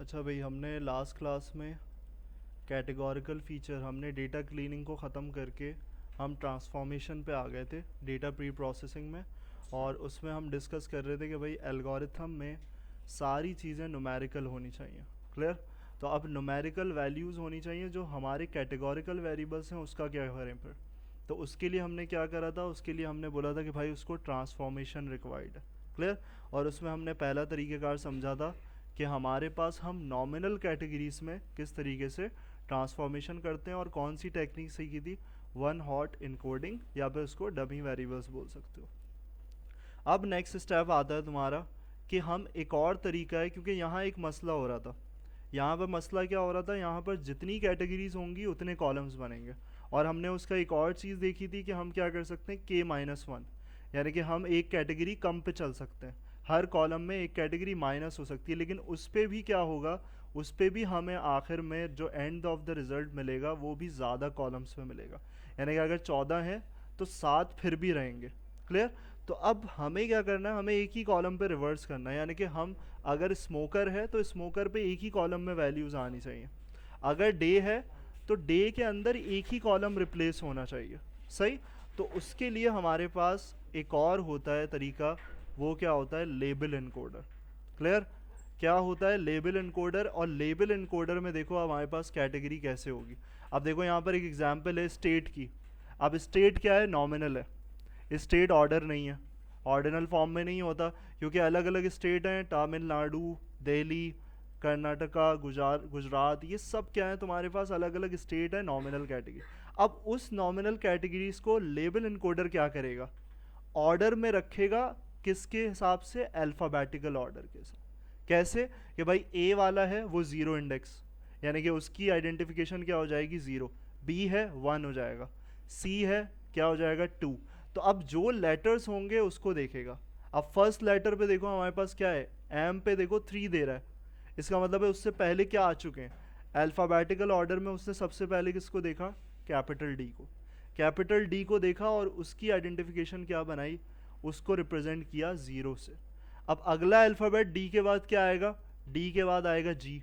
अच्छा भाई, हमने लास्ट क्लास में कैटेगोरिकल फीचर, हमने डेटा क्लीनिंग को ख़त्म करके हम ट्रांसफॉर्मेशन पे आ गए थे डेटा प्री प्रोसेसिंग में। और उसमें हम डिस्कस कर रहे थे कि भाई एल्गोरिथम में सारी चीज़ें न्यूमेरिकल होनी चाहिए। क्लियर? तो अब न्यूमेरिकल वैल्यूज़ होनी चाहिए। जो हमारे कैटेगोरिकल वेरिएबल्स हैं उसका क्या करें फिर? तो उसके लिए हमने क्या करा था, उसके लिए हमने बोला था कि भाई उसको ट्रांसफॉर्मेशन रिक्वायर्ड है। क्लियर? और उसमें हमने पहला तरीक़ेकार समझा था कि हमारे पास हम नॉमिनल कैटेगरीज में किस तरीके से ट्रांसफॉर्मेशन करते हैं और कौन सी टेक्निक सीखी थी, वन हॉट इनकोडिंग, या फिर उसको डमी वेरिएबल्स बोल सकते हो। अब नेक्स्ट स्टेप आता है तुम्हारा कि हम एक और तरीका है, क्योंकि यहाँ एक मसला हो रहा था। यहाँ पर मसला क्या हो रहा था, यहाँ पर जितनी कैटेगरीज होंगी उतने कॉलम्स बनेंगे। और हमने उसका एक और चीज़ देखी थी कि हम क्या कर सकते हैं, K-1, यानी कि हम एक कैटेगरी कम पे चल सकते हैं। हर कॉलम में एक कैटेगरी माइनस हो सकती है, लेकिन उस पर भी क्या होगा, उस पर भी हमें आखिर में जो एंड ऑफ द रिज़ल्ट मिलेगा वो भी ज़्यादा कॉलम्स में मिलेगा। यानी कि अगर 14 है तो 7 फिर भी रहेंगे। क्लियर? तो अब हमें क्या करना है, हमें एक ही कॉलम पे रिवर्स करना है। यानी कि हम अगर स्मोकर है तो स्मोकर पे एक ही कॉलम में वैल्यूज़ आनी चाहिए। अगर डे है तो डे के अंदर एक ही कॉलम रिप्लेस होना चाहिए। सही? तो उसके लिए हमारे पास एक और होता है तरीका, वो क्या होता है, लेबल इनकोडर। क्लियर? क्या होता है लेबल इनकोडर? और लेबल इनकोडर में देखो हमारे पास कैटेगरी कैसे होगी। अब देखो यहाँ पर एक एग्जांपल है स्टेट की। अब स्टेट क्या है, नॉमिनल है। स्टेट ऑर्डर नहीं है, ऑर्डिनल फॉर्म में नहीं होता, क्योंकि अलग अलग स्टेट हैं, तमिलनाडु, दिल्ली, कर्नाटका, गुजरात, ये सब क्या है तुम्हारे पास, अलग अलग स्टेट है नॉमिनल कैटेगरी। अब उस नॉमिनल कैटेगरीज को लेबल इनकोडर क्या करेगा, ऑर्डर में रखेगा। किसके हिसाब से, अल्फ़ाबेटिकल ऑर्डर के साथ। कैसे कि भाई ए वाला है वो ज़ीरो इंडेक्स, यानी कि उसकी आइडेंटिफिकेशन क्या हो जाएगी, ज़ीरो। बी है 1 हो जाएगा। सी है क्या हो जाएगा, 2। तो अब जो लेटर्स होंगे उसको देखेगा। अब फर्स्ट लेटर पे देखो हमारे पास क्या है, एम पे देखो 3 दे रहा है। इसका मतलब है उससे पहले क्या आ चुके हैं, अल्फ़ाबेटिकल ऑर्डर में उसने सबसे पहले किसको देखा, कैपिटल डी को। कैपिटल डी को देखा और उसकी आइडेंटिफिकेशन क्या बनाई, उसको रिप्रेजेंट किया ज़ीरो से। अब अगला अल्फ़ाबेट डी के बाद क्या आएगा, डी के बाद आएगा जी।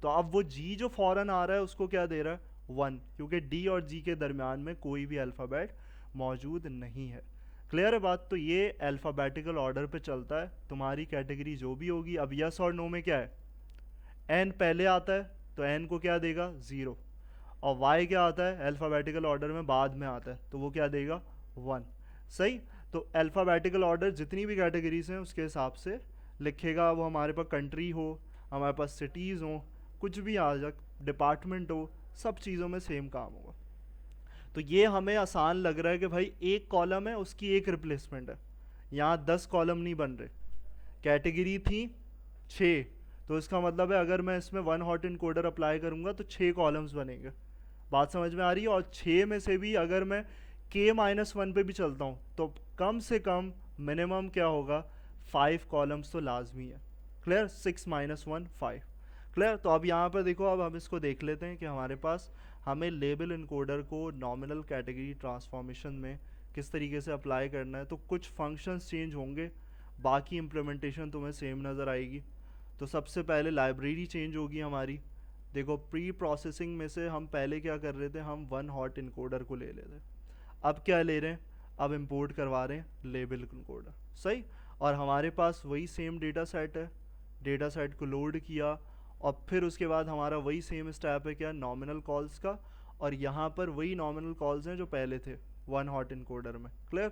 तो अब वो जी जो फौरन आ रहा है उसको क्या दे रहा है, 1, क्योंकि डी और जी के दरमियान में कोई भी अल्फ़ाबेट मौजूद नहीं है। क्लियर है बात? तो ये अल्फ़ाबेटिकल ऑर्डर पे चलता है तुम्हारी कैटेगरी जो भी होगी। अब यस और नो में क्या है, एन पहले आता है तो एन को क्या देगा, ज़ीरो। और वाई क्या आता है, अल्फ़ाबेटिकल ऑर्डर में बाद में आता है, तो वो क्या देगा, 1। सही? तो अल्फ़ाबेटिकल ऑर्डर जितनी भी कैटेगरीज हैं उसके हिसाब से लिखेगा। वो हमारे पास कंट्री हो, हमारे पास सिटीज़ हो, कुछ भी आ जा, डिपार्टमेंट हो, सब चीज़ों में सेम काम होगा। तो ये हमें आसान लग रहा है कि भाई एक कॉलम है उसकी एक रिप्लेसमेंट है। यहाँ 10 कॉलम नहीं बन रहे। कैटेगरी थी 6, तो इसका मतलब है अगर मैं इसमें वन हॉट इनकोडर अप्लाई करूँगा तो 6 कॉलम्स बनेंगे। बात समझ में आ रही है? और 6 में से भी अगर मैं K-1 पे भी चलता हूँ तो कम से कम मिनिमम क्या होगा, 5 कॉलम्स तो लाजमी है। क्लियर? 6 - 1 5। क्लियर? तो अब यहाँ पर देखो, अब हम इसको देख लेते हैं कि हमारे पास हमें लेबल इनकोडर को नॉमिनल कैटेगरी ट्रांसफॉर्मेशन में किस तरीके से अप्लाई करना है। तो कुछ फंक्शंस चेंज होंगे, बाकी इम्प्लीमेंटेशन तुम्हें सेम नज़र आएगी। तो सबसे पहले लाइब्रेरी चेंज होगी हमारी। देखो प्री प्रोसेसिंग में से हम पहले क्या कर रहे थे, हम वन हॉट इनकोडर को ले लेते। अब क्या ले रहे हैं, अब इंपोर्ट करवा रहे हैं लेबल इनकोडर। सही? और हमारे पास वही सेम डेटा सेट है, डेटा सेट को लोड किया और फिर उसके बाद हमारा वही सेम स्टेप है क्या, नॉमिनल कॉल्स का। और यहाँ पर वही नॉमिनल कॉल्स हैं जो पहले थे वन हॉट इनकोडर में। क्लियर?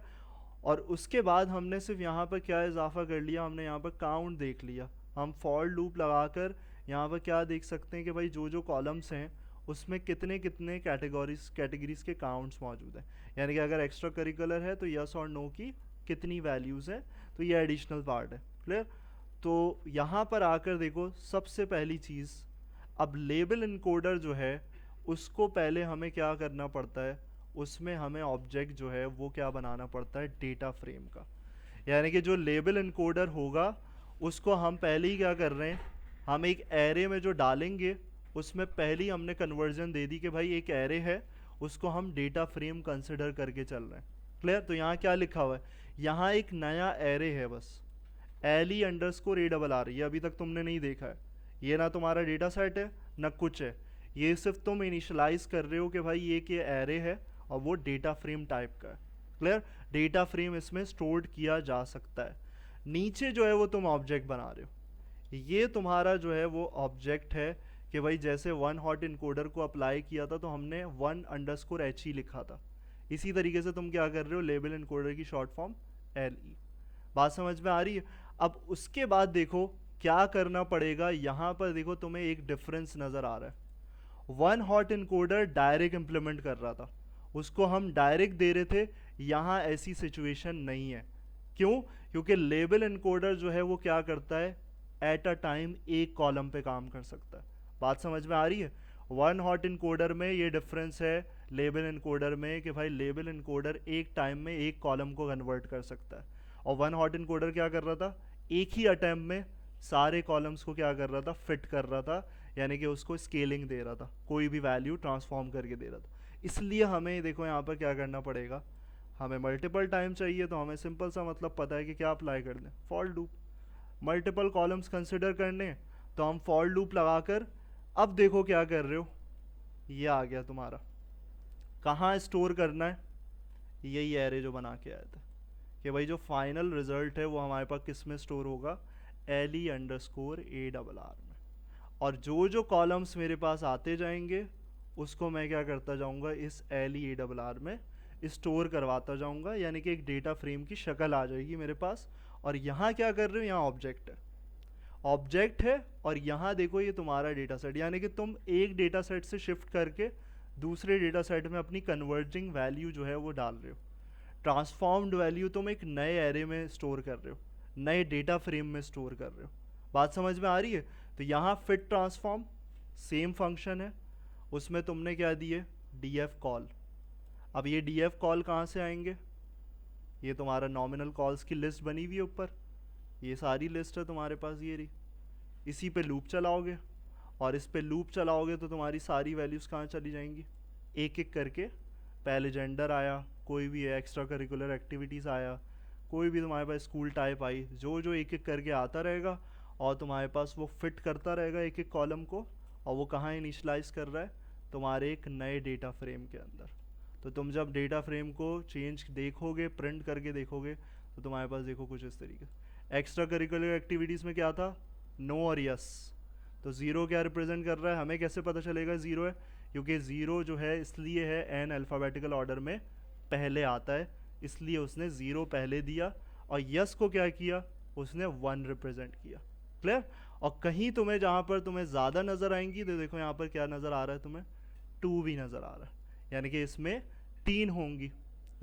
और उसके बाद हमने सिर्फ यहाँ पर क्या इजाफा कर लिया, हमने यहाँ पर काउंट देख लिया। हम फॉर लूप लगाकर यहाँ पर क्या देख सकते हैं कि भाई जो जो कॉलम्स हैं उसमें कितने कितने कैटेगरीज के काउंट्स मौजूद हैं। यानी कि अगर एक्स्ट्रा करिकुलर है तो यस और नो की कितनी वैल्यूज़ हैं, तो ये एडिशनल पार्ट है। क्लियर? तो यहाँ पर आकर देखो सबसे पहली चीज़, अब लेबल इनकोडर जो है उसको पहले हमें क्या करना पड़ता है, उसमें हमें ऑब्जेक्ट जो है वो क्या बनाना पड़ता है, डेटा फ्रेम का। यानी कि जो लेबल इनकोडर होगा उसको हम पहले ही क्या कर रहे हैं, हम एक एरे में जो डालेंगे उसमें पहले ही हमने कन्वर्जन दे दी कि भाई एक एरे है, उसको हम डेटा फ्रेम कंसिडर करके चल रहे हैं। क्लियर? तो यहाँ क्या लिखा हुआ है, यहाँ एक नया एरे है बस, एली अंडरस्कोर ए डबल आर, ये अभी तक तुमने नहीं देखा है। ये ना तुम्हारा डेटा सेट है ना कुछ है, ये सिर्फ तुम इनिशलाइज कर रहे हो कि भाई ये कि एरे है और वो डेटा फ्रेम टाइप का है। क्लियर? डेटा फ्रेम इसमें स्टोर्ड किया जा सकता है। नीचे जो है वो तुम ऑब्जेक्ट बना रहे हो, ये तुम्हारा जो है वो ऑब्जेक्ट है कि भाई जैसे वन हॉट इनकोडर को अप्लाई किया था तो हमने वन अंडरस्कोर एच ही लिखा था, इसी तरीके से तुम क्या कर रहे हो, लेबल इनकोडर की शॉर्ट फॉर्म एल ई। बात समझ में आ रही है? अब उसके बाद देखो क्या करना पड़ेगा, यहाँ पर देखो तुम्हें एक डिफरेंस नज़र आ रहा है। One hot encoder direct implement कर रहा था, उसको हम डायरेक्ट दे रहे थे, यहाँ ऐसी सिचुएशन नहीं है। क्यों? क्योंकि लेबल इनकोडर जो है वो क्या करता है, एट अ टाइम एक कॉलम पे काम कर सकता है। बात समझ में आ रही है? वन हॉट इनकोडर में ये डिफरेंस है लेबल इनकोडर में कि भाई लेबल इनकोडर एक टाइम में एक कॉलम को कन्वर्ट कर सकता है, और वन हॉट इनकोडर क्या कर रहा था, एक ही अटैम्प्ट में सारे कॉलम्स को क्या कर रहा था, फिट कर रहा था, यानी कि उसको स्केलिंग दे रहा था, कोई भी वैल्यू ट्रांसफॉर्म करके दे रहा था। इसलिए हमें देखो यहाँ पर क्या करना पड़ेगा, हमें मल्टीपल टाइम चाहिए तो हमें सिंपल सा मतलब पता है कि क्या अप्लाई कर दें, for loop. Multiple columns consider करने तो हम फॉर लूप लगाकर, अब देखो क्या कर रहे हो, ये आ गया तुम्हारा, कहाँ स्टोर करना है, यही एरे जो बना के आया था कि भाई जो फाइनल रिजल्ट है वो हमारे पास किस में स्टोर होगा, L e underscore A double are में। और जो जो कॉलम्स मेरे पास आते जाएंगे उसको मैं क्या करता जाऊंगा, इस L E A double are में स्टोर करवाता जाऊंगा, यानी कि एक डेटा फ्रेम की शक्ल आ जाएगी मेरे पास। और यहाँ क्या कर रहे हो, यहाँ ऑब्जेक्ट है, ऑब्जेक्ट है, और यहाँ देखो ये तुम्हारा डेटा सेट, यानी कि तुम एक डेटा सेट से शिफ्ट करके दूसरे डेटा सेट में अपनी कन्वर्जिंग वैल्यू जो है वो डाल रहे हो। ट्रांसफॉर्म्ड वैल्यू तुम एक नए एरे में स्टोर कर रहे हो, नए डेटा फ्रेम में स्टोर कर रहे हो। बात समझ में आ रही है? तो यहाँ फिट ट्रांसफॉर्म सेम फंक्शन है, उसमें तुमने क्या दिए, डी एफ कॉल। अब ये डी एफ कॉल कहाँ से आएंगे, ये तुम्हारा नॉमिनल कॉल्स की लिस्ट बनी हुई है ऊपर, ये सारी लिस्ट है तुम्हारे पास, ये रही। इसी पे लूप चलाओगे, और इस पे लूप चलाओगे तो तुम्हारी सारी वैल्यूज़ कहाँ चली जाएंगी, एक एक करके। पहले जेंडर आया, कोई भी एक्स्ट्रा करिकुलर एक्टिविटीज़ आया, कोई भी तुम्हारे पास स्कूल टाइप आई, जो जो एक एक करके आता रहेगा, और तुम्हारे पास वो फिट करता रहेगा एक एक कॉलम को, और वो कहाँ इनिशलाइज कर रहा है, तुम्हारे एक नए डेटा फ्रेम के अंदर। तो तुम जब डेटा फ्रेम को चेंज देखोगे, प्रिंट करके देखोगे, तो तुम्हारे पास देखो कुछ इस तरीके से। एक्स्ट्रा करिकुलर एक्टिविटीज़ में क्या था, नो और यस। तो ज़ीरो क्या रिप्रेजेंट कर रहा है, हमें कैसे पता चलेगा ज़ीरो है, क्योंकि ज़ीरो जो है इसलिए है एन अल्फ़ाबेटिकल ऑर्डर में पहले आता है, इसलिए उसने ज़ीरो पहले दिया। और यस को क्या किया, उसने वन रिप्रेजेंट किया। क्लियर? और कहीं तुम्हें जहाँ पर तुम्हें ज़्यादा नज़र आएंगी तो देखो यहाँ पर क्या नज़र आ रहा है, तुम्हें टू भी नज़र आ रहा है, यानी कि इसमें तीन होंगी,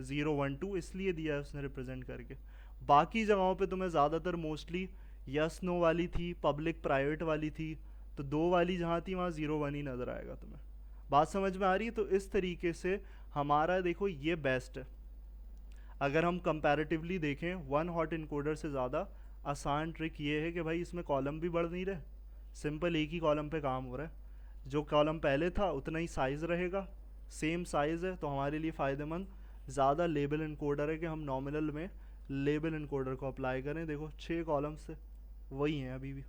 0 1 2 इसलिए दिया है उसने रिप्रेजेंट करके। बाकी जगहों पे तुम्हें ज़्यादातर मोस्टली यस नो वाली थी, पब्लिक प्राइवेट वाली थी, तो दो वाली जहाँ थी वहाँ 0 1 ही नज़र आएगा तुम्हें। बात समझ में आ रही है? तो इस तरीके से हमारा देखो ये बेस्ट है। अगर हम कंपैरेटिवली देखें, वन हॉट इनकोडर से ज़्यादा आसान ट्रिक ये है कि भाई इसमें कॉलम भी बढ़ नहीं रहे, सिंपल एक ही कॉलम पे काम हो रहा है, जो कॉलम पहले था उतना ही साइज़ रहेगा, सेम साइज़ है, तो हमारे लिए फ़ायदेमंद ज़्यादा लेबल इनकोडर है कि हम नॉमिनल में लेबल इनकोडर को अप्लाई करें। देखो 6 कॉलम्स से वही हैं अभी भी।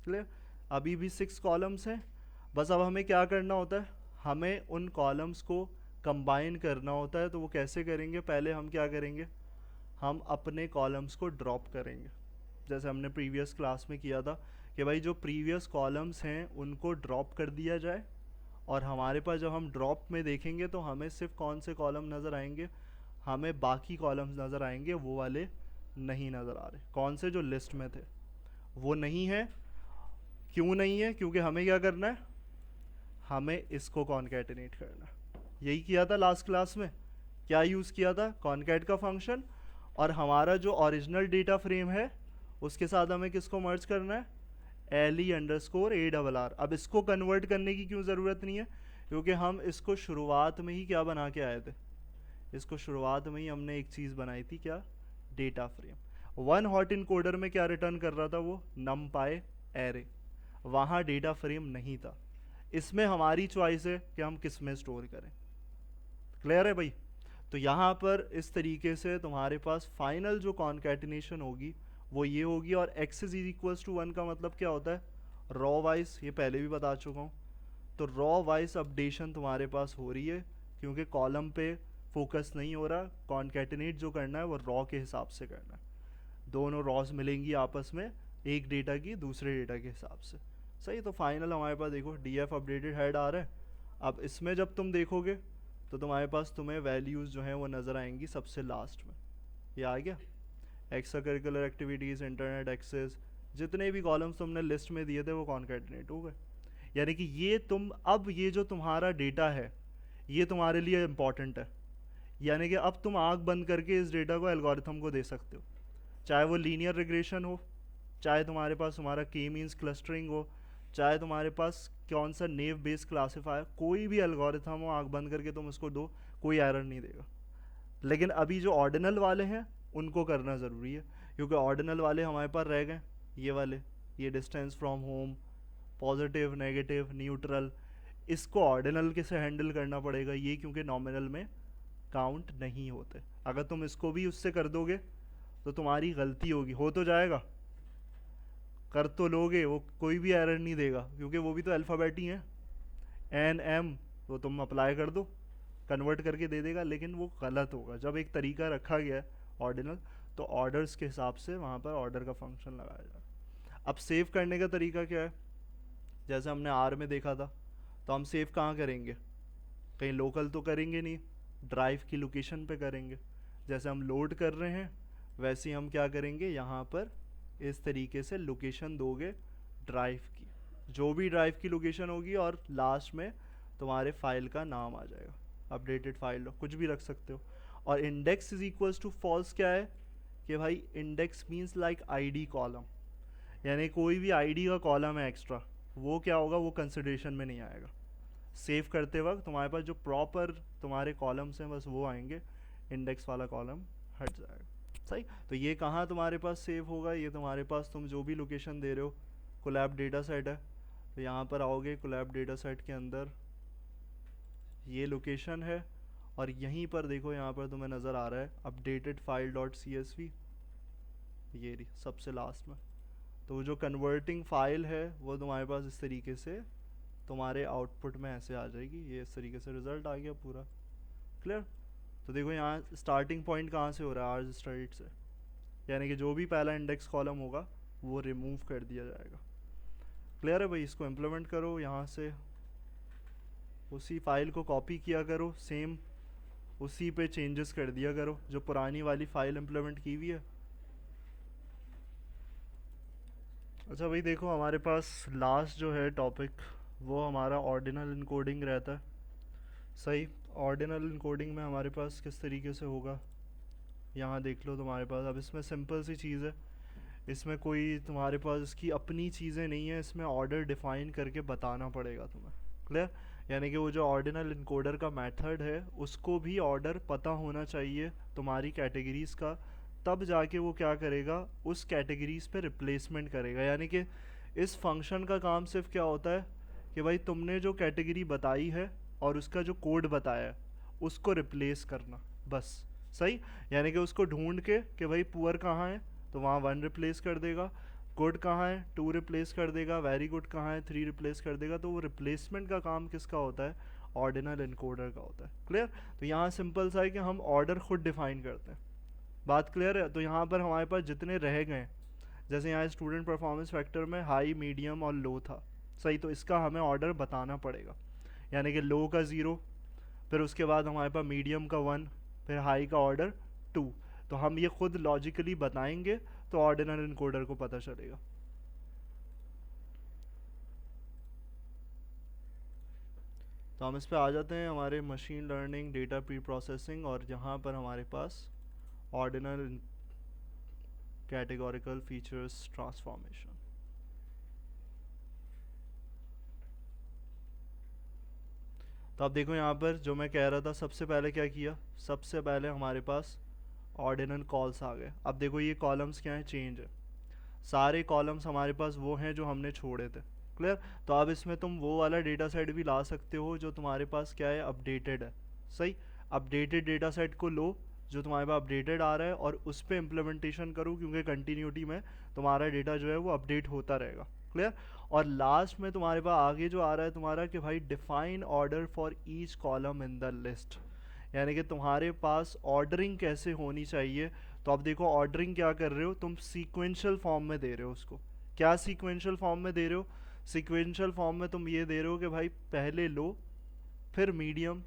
क्लियर? अभी भी 6 कॉलम्स हैं, बस अब हमें क्या करना होता है, हमें उन कॉलम्स को कंबाइन करना होता है। तो वो कैसे करेंगे, पहले हम क्या करेंगे, हम अपने कॉलम्स को ड्रॉप करेंगे, जैसे हमने प्रीवियस क्लास में किया था कि भाई जो प्रीवियस कॉलम्स हैं उनको ड्रॉप कर दिया जाए, और हमारे पास जब हम ड्रॉप में देखेंगे तो हमें सिर्फ कौन से कॉलम नज़र आएंगे, हमें बाकी कॉलम्स नज़र आएंगे, वो वाले नहीं नज़र आ रहे। कौन से, जो लिस्ट में थे वो नहीं है। क्यों नहीं है? क्योंकि हमें क्या करना है, हमें इसको कॉन्कैटिनेट करना है। यही किया था लास्ट क्लास में, क्या यूज़ किया था, कॉन्कैट का फंक्शन, और हमारा जो ओरिजिनल डेटा फ्रेम है उसके साथ हमें किसको मर्ज करना है, L e underscore A double are. अब इसको कन्वर्ट करने की क्यों ज़रूरत नहीं है, क्योंकि हम इसको शुरुआत में ही क्या बना के आए थे, इसको शुरुआत में ही हमने एक चीज़ बनाई थी, क्या, data frame. One hot encoder में क्या रिटर्न कर रहा था वो, नमपाई एरे, वहाँ डेटा फ्रेम नहीं था। इसमें हमारी चॉइस है कि हम किस में स्टोर करें। क्लियर है भाई? तो यहाँ पर इस तरीके से तुम्हारे पास फाइनल जो कॉन्कैटिनेशन होगी वो ये होगी। और x इज इक्वल्स टू 1 का मतलब क्या होता है, रॉ वाइज ये पहले भी बता चुका हूँ। तो रॉ वाइज अपडेशन तुम्हारे पास हो रही है क्योंकि कॉलम पे फोकस नहीं हो रहा, कॉन्कैटिनेट जो करना है वो रॉ के हिसाब से करना है। दोनों रॉस मिलेंगी आपस में, एक डेटा की दूसरे डेटा के हिसाब से। सही, तो फाइनल हमारे पास देखो डी एफ अपडेटेड हेड आ रहा है। अब इसमें जब तुम देखोगे तो तुम्हारे पास तुम्हें वैल्यूज़ जो हैं वो नज़र आएंगी सबसे लास्ट में। ये आ गया, extra curricular activities, internet access, जितने भी कॉलम्स तुमने लिस्ट में दिए थे वो कॉन्कैटिनेट हो गए। यानी कि ये तुम अब ये जो तुम्हारा डेटा है ये तुम्हारे लिए इम्पॉर्टेंट है। यानी कि अब तुम आँख बंद करके इस डेटा को एल्गोरिथम को दे सकते हो, चाहे वो लीनियर रिग्रेशन हो, चाहे तुम्हारे पास तुम्हारा के मीन्स क्लस्टरिंग हो, चाहे तुम्हारे पास कौन सा नेव बेस्ड क्लासीफायर, कोई भी एल्गोरिथम हो, आँख बंद करके तुम उसको दो, कोई एरर नहीं देगा। लेकिन अभी जो ऑर्डिनल वाले हैं उनको करना ज़रूरी है, क्योंकि ऑर्डिनल वाले हमारे पास रह गए ये वाले, ये distance from home, positive, negative, neutral, इसको ऑर्डिनल के से हैंडल करना पड़ेगा ये, क्योंकि नॉमिनल में काउंट नहीं होते। अगर तुम इसको भी उससे कर दोगे तो तुम्हारी गलती होगी, हो तो जाएगा, कर तो लोगे, वो कोई भी एरर नहीं देगा क्योंकि वो भी तो अल्फ़ाबेट ही है, एन एम, तो तुम अप्लाई कर दो, कन्वर्ट करके दे देगा, लेकिन वो गलत होगा। जब एक तरीका रखा गया है ऑर्डिनल, तो ऑर्डर्स के हिसाब से वहाँ पर ऑर्डर का फंक्शन लगाया जाए। अब सेव करने का तरीका क्या है, जैसे हमने आर में देखा था, तो हम सेव कहाँ करेंगे, कहीं लोकल तो करेंगे नहीं, ड्राइव की लोकेशन पे करेंगे। जैसे हम लोड कर रहे हैं वैसे ही हम क्या करेंगे, यहाँ पर इस तरीके से लोकेशन दोगे ड्राइव की, जो भी ड्राइव की लोकेशन होगी, और लास्ट में तुम्हारे फाइल का नाम आ जाएगा, अपडेटेड फाइल कुछ भी रख सकते हो। और index is equals to false क्या है कि भाई index means like ID column, यानी कोई भी आईडी का कॉलम है एक्स्ट्रा, वो क्या होगा, वो कंसिडरेशन में नहीं आएगा। सेव करते वक्त तुम्हारे पास जो प्रॉपर तुम्हारे कॉलम्स हैं बस वो आएंगे, इंडेक्स वाला कॉलम हट जाएगा। सही, तो ये कहाँ तुम्हारे पास सेव होगा, ये तुम्हारे पास तुम जो भी लोकेशन दे रहे हो, कोलैब डेटा सेट है, तो यहाँ पर आओगे, कोलैब डेटा सेट के अंदर ये लोकेशन है, और यहीं पर देखो यहाँ पर तुम्हें नज़र आ रहा है updated file dot C S V, ये रही सबसे लास्ट में। तो जो कन्वर्टिंग फाइल है वो तुम्हारे पास इस तरीके से तुम्हारे आउटपुट में ऐसे आ जाएगी, ये इस तरीके से रिजल्ट आ गया पूरा। क्लियर, तो देखो यहाँ स्टार्टिंग पॉइंट कहाँ से हो रहा है, आर्ज स्ट्रेट से, यानी कि जो भी पहला इंडेक्स कॉलम होगा वो रिमूव कर दिया जाएगा। क्लियर है भाई, इसको इम्प्लीमेंट करो, यहाँ से उसी फाइल को कॉपी किया करो, सेम उसी पे चेंजेस कर दिया करो जो पुरानी वाली फाइल इम्प्लीमेंट की हुई है। अच्छा भाई देखो, हमारे पास लास्ट जो है टॉपिक वो हमारा ऑर्डिनल इनकोडिंग रहता है। सही, ऑर्डिनल इनकोडिंग में हमारे पास किस तरीके से होगा, यहाँ देख लो तुम्हारे पास। अब इसमें सिंपल सी चीज़ है, इसमें कोई तुम्हारे पास इसकी अपनी चीज़ें नहीं है, इसमें ऑर्डर डिफ़ाइन करके बताना पड़ेगा तुम्हें। क्लियर, यानी कि वो जो ऑर्डिनल इनकोडर का मेथड है उसको भी ऑर्डर पता होना चाहिए तुम्हारी कैटेगरीज़ का, तब जाके वो क्या करेगा, उस कैटेगरीज़ पे रिप्लेसमेंट करेगा। यानी कि इस फंक्शन का काम सिर्फ क्या होता है कि भाई तुमने जो कैटेगरी बताई है और उसका जो कोड बताया है उसको रिप्लेस करना, बस। सही, यानी कि उसको ढूंढ के कि भाई पुअर कहाँ है तो वहाँ 1 रिप्लेस कर देगा, गुड कहाँ है 2 रिप्लेस कर देगा, वेरी गुड कहाँ है 3 रिप्लेस कर देगा। तो वो रिप्लेसमेंट का काम किसका होता है, ऑर्डिनल इनकोडर का होता है। क्लियर, तो यहाँ सिंपल सा है कि हम ऑर्डर खुद डिफाइन करते हैं, बात क्लियर है। तो यहाँ पर हमारे पास जितने रह गए, जैसे यहाँ स्टूडेंट परफॉर्मेंस फैक्टर में हाई, मीडियम और लो था, सही, तो इसका हमें ऑर्डर बताना पड़ेगा। यानी कि लो का 0, फिर उसके बाद हमारे पास मीडियम का 1, फिर हाई का ऑर्डर 2। तो हम ये खुद लॉजिकली बताएंगे तो ऑर्डिनल इनकोडर को पता चलेगा। तो हम इस पे आ जाते हैं, हमारे machine learning, data pre processing, और यहाँ पर हमारे पास ऑर्डिनल कैटेगोरिकल फीचर्स ट्रांसफॉर्मेशन। तो अब देखो यहाँ पर जो मैं कह रहा था, सबसे पहले क्या किया, सबसे पहले हमारे पास ऑर्डिनल कॉल्स आ गए। अब देखो ये कॉलम्स क्या है, चेंज है, सारे कॉलम्स हमारे पास वो हैं जो हमने छोड़े थे। क्लियर, तो अब इसमें तुम वो वाला डेटा सेट भी ला सकते हो जो तुम्हारे पास क्या है, अपडेटेड है। सही, अपडेटेड डेटा सेट को लो जो तुम्हारे पास अपडेटेड आ रहा है और उस पर इम्प्लीमेंटेशन करो, क्योंकि कंटिन्यूटी में तुम्हारा डेटा जो है वो अपडेट होता रहेगा। क्लियर। और लास्ट में तुम्हारे पास आगे जो आ रहा है तुम्हारा कि भाई define order for each column in the list, यानी कि तुम्हारे पास ऑर्डरिंग कैसे होनी चाहिए। तो अब देखो ऑर्डरिंग क्या कर रहे हो तुम, सीक्वेंशियल फॉर्म में दे रहे हो उसको। क्या सीक्वेंशियल फॉर्म में दे रहे हो? सीक्वेंशियल फॉर्म में तुम ये दे रहे हो कि भाई पहले लो, फिर मीडियम,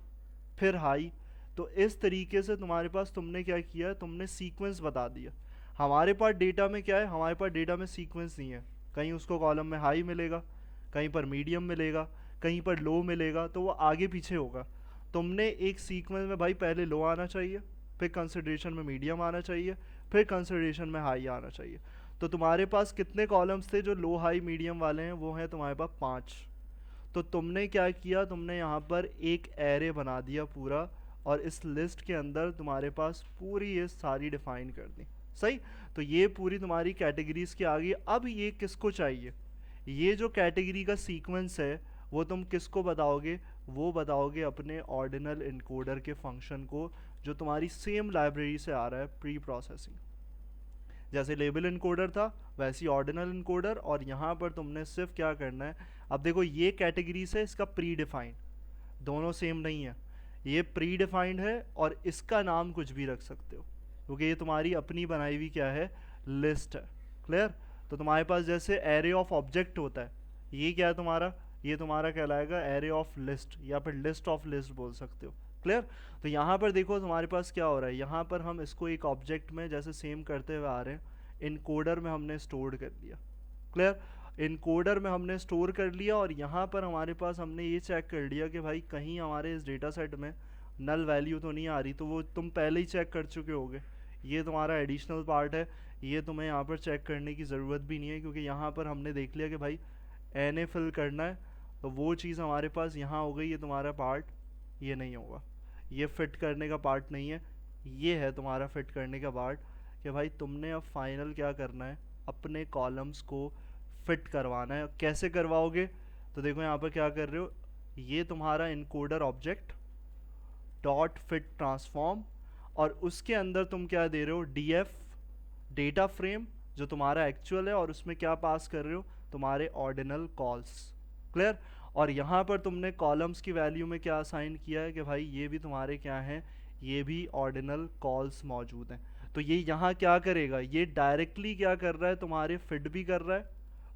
फिर हाई। तो इस तरीके से तुम्हारे पास तुमने क्या किया, तुमने सीक्वेंस बता दिया। हमारे पास डेटा में क्या है, हमारे पास डेटा में सीक्वेंस नहीं है। कहीं उसको कॉलम में हाई मिलेगा, कहीं पर मीडियम मिलेगा, कहीं पर लो मिलेगा, तो वो आगे पीछे होगा। तुमने एक सीक्वेंस में भाई पहले लो आना चाहिए, फिर कंसिडरेशन में मीडियम आना चाहिए, फिर कंसिडरेशन में हाई आना चाहिए। तो तुम्हारे पास कितने कॉलम्स थे जो लो हाई मीडियम वाले हैं? वो हैं तुम्हारे पास 5। तो तुमने क्या किया, तुमने यहाँ पर एक एरे बना दिया पूरा, और इस लिस्ट के अंदर तुम्हारे पास पूरी ये सारी डिफाइन कर दी। सही। तो ये पूरी तुम्हारी कैटेगरीज की आ गई। अब ये किसको चाहिए? ये जो कैटेगरी का सीक्वेंस है वो तुम किसको बताओगे? वो बताओगे अपने ऑर्डिनल इनकोडर के फंक्शन को, जो तुम्हारी सेम लाइब्रेरी से आ रहा है, प्री प्रोसेसिंग। जैसे लेबल इनकोडर था वैसे ऑर्डिनल इनकोडर। और यहाँ पर तुमने सिर्फ क्या करना है, अब देखो ये कैटेगरी से इसका प्री डिफाइंड, दोनों सेम नहीं है। ये प्री डिफाइंड है और इसका नाम कुछ भी रख सकते हो, क्योंकि ये तुम्हारी अपनी बनाई हुई क्या है, लिस्ट है। क्लियर। तो तुम्हारे पास जैसे एरे ऑफ ऑब्जेक्ट होता है, ये क्या है तुम्हारा, ये तुम्हारा कहलाएगा एरे ऑफ लिस्ट, या फिर लिस्ट ऑफ लिस्ट बोल सकते हो। क्लियर। तो यहाँ पर देखो तुम्हारे पास क्या हो रहा है, यहाँ पर हम इसको एक ऑब्जेक्ट में जैसे सेम करते हुए आ रहे हैं, इनकोडर में हमने स्टोर कर लिया। क्लियर। इनकोडर में हमने स्टोर कर लिया, और यहाँ पर हमारे पास हमने ये चेक कर लिया कि भाई कहीं हमारे इस डेटा सेट में नल वैल्यू तो नहीं आ रही। तो वो तुम पहले ही चेक कर चुके होगे, ये तुम्हारा एडिशनल पार्ट है, ये तुम्हें यहाँ पर चेक करने की ज़रूरत भी नहीं है, क्योंकि यहाँ पर हमने देख लिया कि भाई एन फिल करना है। तो वो चीज़ हमारे पास यहाँ हो गई, ये तुम्हारा पार्ट ये नहीं होगा, ये फिट करने का पार्ट नहीं है, ये है तुम्हारा फिट करने का पार्ट। कि भाई तुमने अब फाइनल क्या करना है, अपने कॉलम्स को फिट करवाना है। कैसे करवाओगे? तो देखो यहाँ पर क्या कर रहे हो, ये तुम्हारा encoder object dot fit transform, और उसके अंदर तुम क्या दे रहे हो, डीएफ डेटा फ्रेम जो तुम्हारा एक्चुअल है, और उसमें क्या पास कर रहे हो, तुम्हारे ऑर्डिनल कॉल्स। क्लियर। और यहाँ पर तुमने कॉलम्स की वैल्यू में क्या असाइन किया है कि भाई ये भी तुम्हारे क्या हैं, ये भी ऑर्डिनल कॉल्स मौजूद हैं। तो ये यहाँ क्या करेगा, ये डायरेक्टली क्या कर रहा है, तुम्हारे फिट भी कर रहा है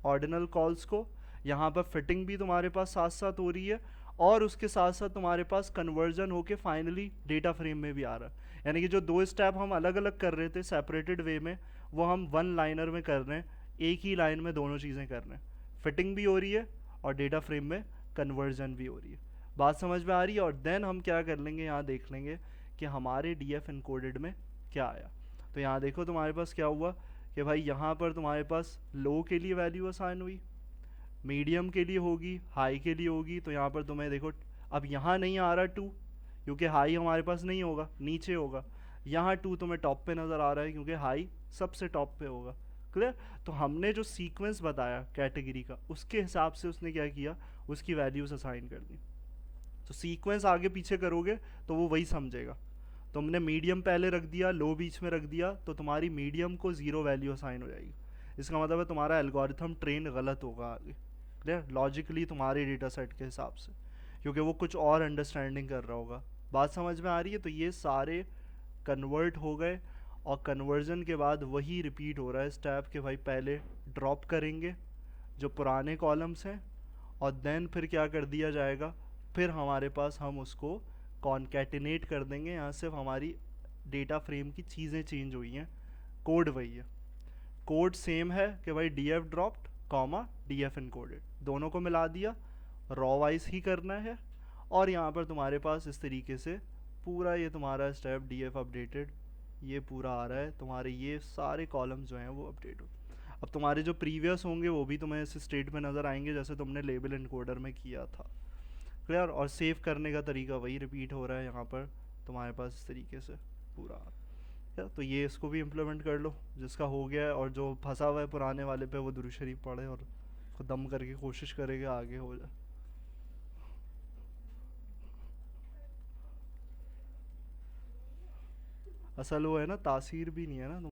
ऑर्डिनल कॉल्स को, यहाँ पर फिटिंग भी तुम्हारे पास साथ साथ हो रही है, और उसके साथ साथ तुम्हारे पास कन्वर्जन होके फाइनली डेटा फ्रेम में भी आ रहा है। यानी कि जो दो स्टेप हम अलग अलग कर रहे थे सेपरेटेड वे में, वो हम वन लाइनर में कर रहे हैं, एक ही लाइन में दोनों चीज़ें कर रहे हैं, फिटिंग भी हो रही है और डेटा फ्रेम में कन्वर्जन भी हो रही है। बात समझ में आ रही है? और देन हम क्या कर लेंगे, यहाँ देख लेंगे कि हमारे डी एफ इनकोडेड में क्या आया। तो यहाँ देखो तुम्हारे पास क्या हुआ कि भाई यहाँ पर तुम्हारे पास लो के लिए वैल्यू असाइन हुई, मीडियम के लिए होगी, हाई के लिए होगी। तो यहाँ पर तुम्हें देखो अब यहाँ नहीं आ रहा 2, क्योंकि हाई हमारे पास नहीं होगा, नीचे होगा। यहाँ 2 तुम्हें टॉप पे नज़र आ रहा है, क्योंकि हाई सबसे टॉप पे होगा। क्लियर। तो हमने जो सीक्वेंस बताया कैटेगरी का, उसके हिसाब से उसने क्या किया, उसकी वैल्यूज असाइन कर दी। तो सीक्वेंस आगे पीछे करोगे तो वो वही समझेगा। तुमने मीडियम पहले रख दिया, लो बीच में रख दिया, तो तुम्हारी मीडियम को 0 वैल्यू असाइन हो जाएगी। इसका मतलब है तुम्हारा एल्गोरिथम ट्रेन गलत होगा आगे। क्लियर। लॉजिकली तुम्हारे डेटा सेट के हिसाब से, क्योंकि वो कुछ और अंडरस्टैंडिंग कर रहा होगा। बात समझ में आ रही है? तो ये सारे कन्वर्ट हो गए, और कन्वर्जन के बाद वही रिपीट हो रहा है स्टेप के भाई पहले ड्रॉप करेंगे जो पुराने कॉलम्स हैं, और देन फिर क्या कर दिया जाएगा, फिर हमारे पास हम उसको कॉन्कैटिनेट कर देंगे। यहाँ सिर्फ हमारी डेटा फ्रेम की चीज़ें चेंज हुई हैं, कोड वही है, कोड सेम है कि भाई D F dropped comma D F encoded, दोनों को मिला दिया, रॉ वाइज ही करना है। और यहाँ पर तुम्हारे पास इस तरीके से पूरा ये तुम्हारा स्टेप डी एफ अपडेटेड ये पूरा आ रहा है, तुम्हारे ये सारे कॉलम्स जो हैं वो अपडेट हो। अब तुम्हारे जो प्रीवियस होंगे वो भी तुम्हें इस स्टेट में नज़र आएंगे जैसे तुमने लेबल इनकोडर में किया था। क्लियर। और सेव करने का तरीका वही रिपीट हो रहा है यहाँ पर तुम्हारे पास इस तरीके से पूरा। या तो ये इसको भी इम्प्लीमेंट कर लो जिसका हो गया है, और जो फंसा हुआ है पुराने वाले पे वो दुरूद शरीफ पढ़े और खुद दम करके कोशिश करेगा आगे हो जाए। असल वो है ना, तासीर भी नहीं है ना।